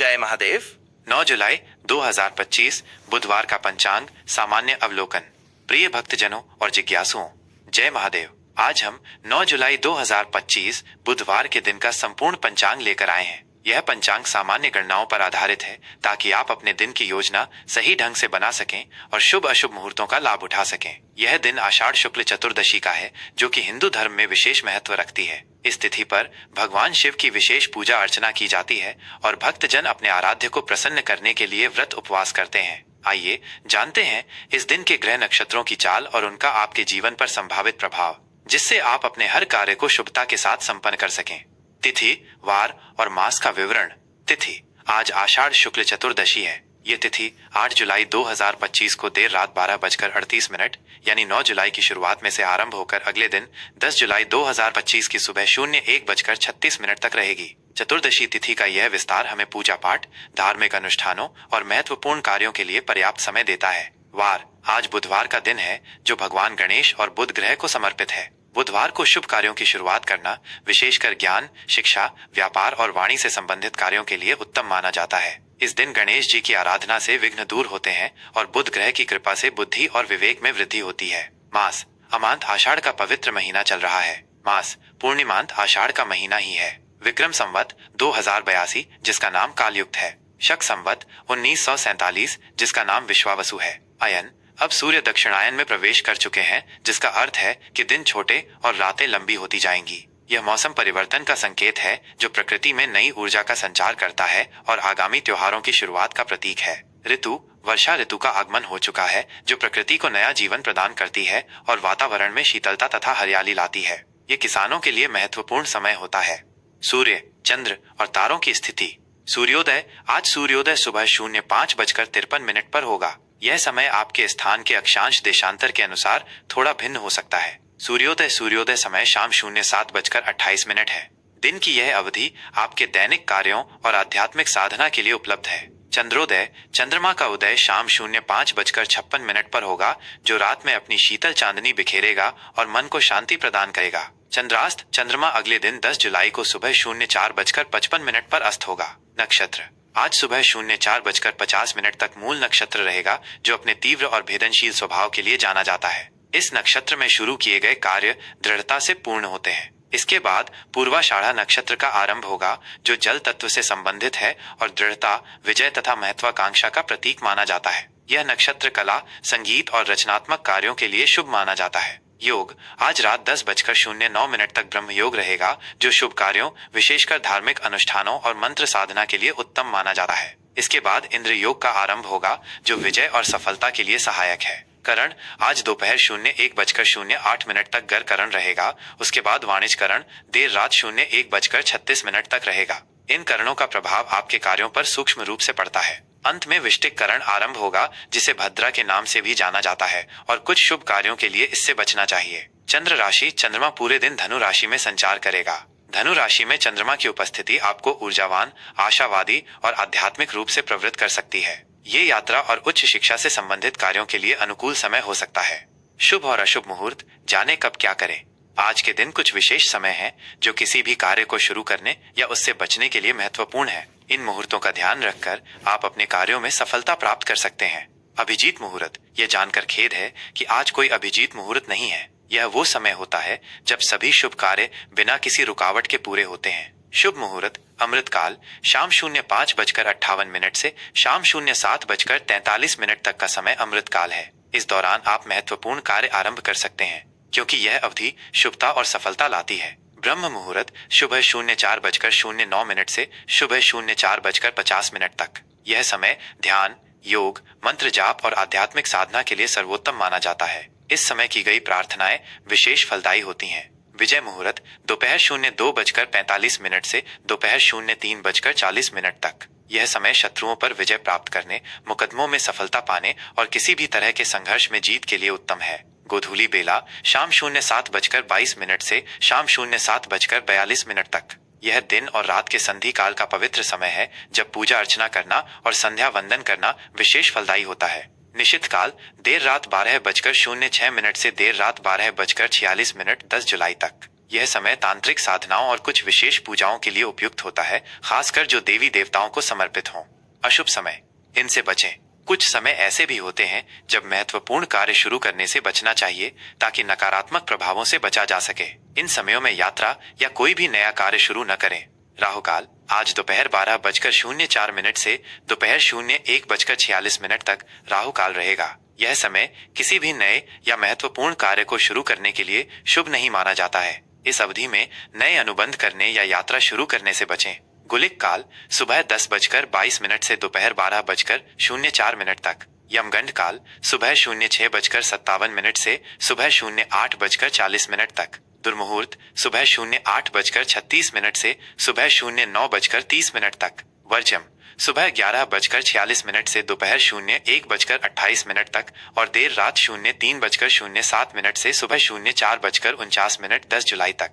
जय महादेव। 9 जुलाई 2025 बुधवार का पंचांग सामान्य अवलोकन। प्रिय भक्तजनों और जिज्ञासुओं, जय महादेव। आज हम 9 जुलाई 2025 बुधवार के दिन का संपूर्ण पंचांग लेकर आए हैं। यह पंचांग सामान्य गणनाओं पर आधारित है ताकि आप अपने दिन की योजना सही ढंग से बना सकें और शुभ अशुभ मुहूर्तों का लाभ उठा सकें। यह दिन आषाढ़ शुक्ल चतुर्दशी का है, जो कि हिंदू धर्म में विशेष महत्व रखती है। इस तिथि पर भगवान शिव की विशेष पूजा अर्चना की जाती है और भक्तजन अपने आराध्य को प्रसन्न करने के लिए व्रत उपवास करते हैं। आइए जानते हैं इस दिन के ग्रह नक्षत्रों की चाल और उनका आपके जीवन पर संभावित प्रभाव, जिससे आप अपने हर कार्य को शुभता के साथ संपन्न कर सकें। तिथि, वार और मास का विवरण। तिथि, आज आषाढ़ शुक्ल चतुर्दशी है। ये तिथि 8 जुलाई 2025 को देर रात 12:38 यानी 9 जुलाई की शुरुआत में से आरंभ होकर अगले दिन 10 जुलाई 2025 की सुबह 01:36 तक रहेगी। चतुर्दशी तिथि का यह विस्तार हमें पूजा पाठ, धार्मिक अनुष्ठानों और महत्वपूर्ण कार्यों के लिए पर्याप्त समय देता है। वार, आज बुधवार का दिन है, जो भगवान गणेश और बुध ग्रह को समर्पित है। बुधवार को शुभ कार्यों की शुरुआत करना विशेषकर ज्ञान, शिक्षा, व्यापार और वाणी से संबंधित कार्यों के लिए उत्तम माना जाता है। इस दिन गणेश जी की आराधना से विघ्न दूर होते हैं और बुध ग्रह की कृपा से बुद्धि और विवेक में वृद्धि होती है। मास, अमांत आषाढ़ का पवित्र महीना चल रहा है। मास, पूर्णिमांत आषाढ़ का महीना ही है। विक्रम संवत 2082, जिसका नाम कालयुक्त है। शक संवत 1947, जिसका नाम विश्वावसु है। अयन, अब सूर्य दक्षिणायन में प्रवेश कर चुके हैं, जिसका अर्थ है कि दिन छोटे और रातें लंबी होती जाएंगी। यह मौसम परिवर्तन का संकेत है, जो प्रकृति में नई ऊर्जा का संचार करता है और आगामी त्योहारों की शुरुआत का प्रतीक है। ऋतु, वर्षा ऋतु का आगमन हो चुका है, जो प्रकृति को नया जीवन प्रदान करती है और वातावरण में शीतलता तथा हरियाली लाती है। ये किसानों के लिए महत्वपूर्ण समय होता है। सूर्य, चंद्र और तारों की स्थिति। सूर्योदय, आज सूर्योदय सुबह 05:53 पर होगा। यह समय आपके स्थान के अक्षांश देशांतर के अनुसार थोड़ा भिन्न हो सकता है। सूर्योदय समय शाम 07:28 है। दिन की यह अवधि आपके दैनिक कार्यों और आध्यात्मिक साधना के लिए उपलब्ध है। चंद्रोदय, चंद्रमा का उदय शाम 05:56 पर होगा, जो रात में अपनी शीतल चांदनी बिखेरेगा और मन को शांति प्रदान करेगा। चंद्रास्त, चंद्रमा अगले दिन 10 जुलाई को सुबह 04:55 पर अस्त होगा। नक्षत्र, आज सुबह 04:50 तक मूल नक्षत्र रहेगा, जो अपने तीव्र और भेदनशील स्वभाव के लिए जाना जाता है। इस नक्षत्र में शुरू किए गए कार्य दृढ़ता से पूर्ण होते हैं। इसके बाद पूर्वाषाढ़ा नक्षत्र का आरंभ होगा, जो जल तत्व से संबंधित है और दृढ़ता, विजय तथा महत्वाकांक्षा का प्रतीक माना जाता है। यह नक्षत्र कला, संगीत और रचनात्मक कार्यों के लिए शुभ माना जाता है। योग, आज रात 10:09 तक ब्रह्म योग रहेगा, जो शुभ कार्यों, विशेषकर धार्मिक अनुष्ठानों और मंत्र साधना के लिए उत्तम माना जाता है। इसके बाद इंद्र योग का आरंभ होगा, जो विजय और सफलता के लिए सहायक है। करण, आज दोपहर 01:08 तक गर करण रहेगा। उसके बाद वाणिज्य करण देर रात 01:36 तक रहेगा। इन करणों का प्रभाव आपके कार्यों पर सूक्ष्म रूप से पड़ता है। अंत में विष्टिक करण आरंभ होगा, जिसे भद्रा के नाम से भी जाना जाता है, और कुछ शुभ कार्यों के लिए इससे बचना चाहिए। चंद्र राशि, चंद्रमा पूरे दिन धनु राशि में संचार करेगा। धनु राशि में चंद्रमा की उपस्थिति आपको ऊर्जावान, आशावादी और आध्यात्मिक रूप से प्रवृत्त कर सकती है। ये यात्रा और उच्च शिक्षा से संबंधित कार्यों के लिए अनुकूल समय हो सकता है। शुभ और अशुभ मुहूर्त, जाने कब क्या करें। आज के दिन कुछ विशेष समय है, जो किसी भी कार्य को शुरू करने या उससे बचने के लिए महत्वपूर्ण है। इन मुहूर्तों का ध्यान रखकर आप अपने कार्यों में सफलता प्राप्त कर सकते हैं। अभिजीत मुहूर्त, यह जानकर खेद है कि आज कोई अभिजीत मुहूर्त नहीं है। यह वो समय होता है जब सभी शुभ कार्य बिना किसी रुकावट के पूरे होते हैं। शुभ मुहूर्त, अमृतकाल, शाम 05:58 से शाम 07:43 तक का समय अमृतकाल है। इस दौरान आप महत्वपूर्ण कार्य आरंभ कर सकते हैं, क्योंकि यह अवधि शुभता और सफलता लाती है। ब्रह्म मुहूर्त, सुबह 04:09 से सुबह 04:50 तक। यह समय ध्यान, योग, मंत्र जाप और आध्यात्मिक साधना के लिए सर्वोत्तम माना जाता है। इस समय की गई प्रार्थनाएं विशेष फलदायी होती हैं। विजय मुहूर्त, दोपहर 02:45 से दोपहर 03:40 तक। यह समय शत्रुओं पर विजय प्राप्त करने, मुकदमों में सफलता पाने और किसी भी तरह के संघर्ष में जीत के लिए उत्तम है। गोधूली बेला, शाम 07:22 से शाम 07:42 तक। यह दिन और रात के संधि काल का पवित्र समय है, जब पूजा अर्चना करना और संध्या वंदन करना विशेष फलदायी होता है। निशित काल, देर रात 12:06 से देर रात 12:46 10 जुलाई तक। यह समय तांत्रिक साधनाओं और कुछ विशेष पूजाओं के लिए उपयुक्त होता है, खासकर जो देवी देवताओं को समर्पित हों। अशुभ समय, इनसे बचें। कुछ समय ऐसे भी होते हैं जब महत्वपूर्ण कार्य शुरू करने से बचना चाहिए ताकि नकारात्मक प्रभावों से बचा जा सके। इन समयों में यात्रा या कोई भी नया कार्य शुरू न करें। राहुकाल आज दोपहर 12:04 से दोपहर 01:46 तक राहुकाल रहेगा। यह समय किसी भी नए या महत्वपूर्ण कार्य को शुरू करने के लिए शुभ नहीं माना जाता है। इस अवधि में नए अनुबंध करने या यात्रा शुरू करने से बचें। गुलिक काल सुबह 10:22 से दोपहर 12:04 तक। यमगंड काल सुबह 06:57 से सुबह 08:40 तक। दुर्मुहूर्त सुबह 08:36 से सुबह 09:30 तक। वर्जम सुबह 11:46 से दोपहर 01:28 तक और देर रात 03:07 से सुबह 04:49 10 जुलाई तक।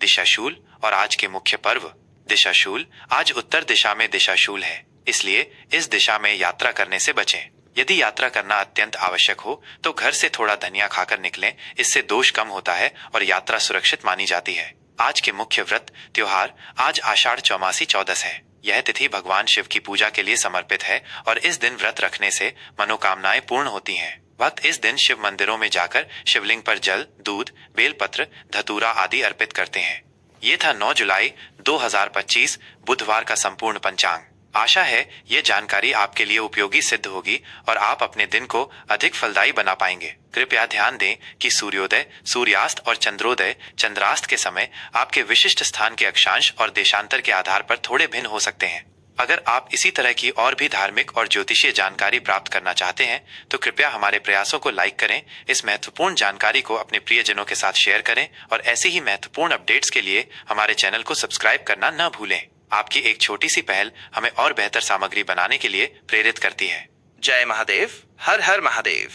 दिशाशूल और आज के मुख्य पर्व। दिशाशूल आज उत्तर दिशा में दिशाशूल है, इसलिए इस दिशा में यात्रा करने से बचें। यदि यात्रा करना अत्यंत आवश्यक हो तो घर से थोड़ा धनिया खाकर निकलें, इससे दोष कम होता है और यात्रा सुरक्षित मानी जाती है। आज के मुख्य व्रत त्योहार। आज आषाढ़ चौमासी 14 है। यह तिथि भगवान शिव की पूजा के लिए समर्पित है और इस दिन व्रत रखने से मनोकामनाएं पूर्ण होती हैं। भक्त इस दिन शिव मंदिरों में जाकर शिवलिंग पर जल, दूध, बेलपत्र, धतूरा आदि अर्पित करते हैं। ये था 9 जुलाई 2025 बुधवार का संपूर्ण पंचांग। आशा है ये जानकारी आपके लिए उपयोगी सिद्ध होगी और आप अपने दिन को अधिक फलदायी बना पाएंगे। कृपया ध्यान दें कि सूर्योदय, सूर्यास्त और चंद्रोदय, चंद्रास्त के समय आपके विशिष्ट स्थान के अक्षांश और देशांतर के आधार पर थोड़े भिन्न हो सकते हैं। अगर आप इसी तरह की और भी धार्मिक और ज्योतिषीय जानकारी प्राप्त करना चाहते हैं तो कृपया हमारे प्रयासों को लाइक करें, इस महत्वपूर्ण जानकारी को अपने प्रियजनों के साथ शेयर करें और ऐसी ही महत्वपूर्ण अपडेट्स के लिए हमारे चैनल को सब्सक्राइब करना न भूलें। आपकी एक छोटी सी पहल हमें और बेहतर सामग्री बनाने के लिए प्रेरित करती है। जय महादेव, हर हर महादेव।